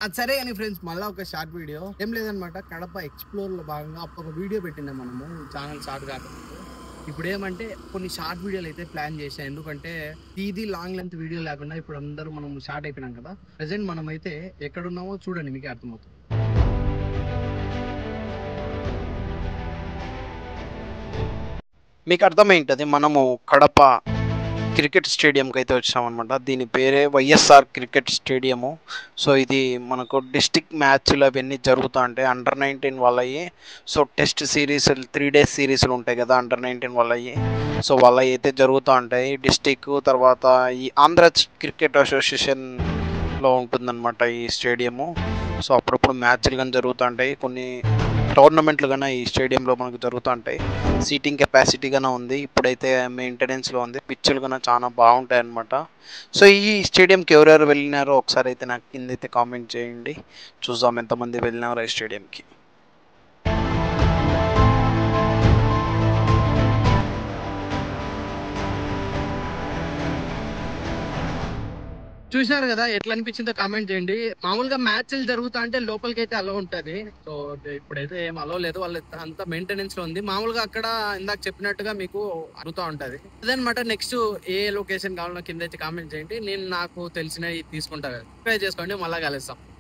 అది సరే అని ఫ్రెండ్స్, మళ్ళీ ఒక షార్ట్ వీడియో ఏం లేదనమాట. కడప ఎక్స్ప్లోర్ లో భాగంగా అప్పుడు ఒక వీడియో పెట్టింది మనము ఛానల్ స్టార్ట్ కాకముందు. ఇప్పుడు ఏమంటే కొన్ని షార్ట్ వీడియోలు అయితే ప్లాన్ చేసాం. ఎందుకంటే ఇది లాంగ్ లెంత్ వీడియో లేకుండా ఇప్పుడు అందరూ మనం షార్ట్ అయిపోయినాం కదా. ప్రెసెంట్ మనం అయితే ఎక్కడున్నామో చూడండి, మీకే అర్థమవుతుంది. మీకు అర్థమైంటది, మనము కడప క్రికెట్ స్టేడియంకి అయితే వచ్చామన్నమాట. దీని పేరే వైఎస్ఆర్ క్రికెట్ స్టేడియము. సో ఇది మనకు డిస్టిక్ మ్యాచ్లు అవన్నీ జరుగుతూ ఉంటాయి అండర్-19 వాళ్ళవి. సో టెస్ట్ సిరీస్ 3 days సిరీస్లు ఉంటాయి కదా అండర్-19 వాళ్ళవి. సో వాళ్ళవి అయితే జరుగుతూ ఉంటాయి. డిస్టిక్ తర్వాత ఈ ఆంధ్ర క్రికెట్ అసోసియేషన్లో ఉంటుందన్నమాట ఈ స్టేడియము. సో అప్పుడప్పుడు మ్యాచ్లు కానీ జరుగుతూ ఉంటాయి, కొన్ని టోర్నమెంట్లు కానీ ఈ స్టేడియంలో మనకు జరుగుతూ ఉంటాయి. సీటింగ్ కెపాసిటీ గానే ఉంది, ఇప్పుడైతే మెయింటెనెన్స్లో ఉంది. పిచ్చులు కన్నా చాలా బాగుంటాయి అన్నమాట. సో ఈ స్టేడియంకి ఎవరెవరు వెళ్ళినారో ఒకసారి అయితే నాకు కింద అయితే కామెంట్ చేయండి, చూద్దాం ఎంతమంది వెళ్ళినారో ఈ స్టేడియంకి. చూసినారు కదా, ఎట్లా అనిపించిందో కామెంట్ చేయండి. మామూలుగా మ్యాచ్లు జరుగుతా అంటే లోపలికి అయితే అలో ఉంటది. సో ఇప్పుడైతే ఏం అలో లేదు, వాళ్ళు అంతా మెయింటెనెన్స్ లో ఉంది. మామూలుగా అక్కడ ఇందాక చెప్పినట్టుగా మీకు అడుగుతా ఉంటది. అదనమాట. నెక్స్ట్ ఏ లొకేషన్ కావాలో కింద అయితే కామెంట్ చేయండి, నేను నాకు తెలిసిన తీసుకుంటా. ట్రై చేసుకోండి, మళ్ళా కలుస్తాం.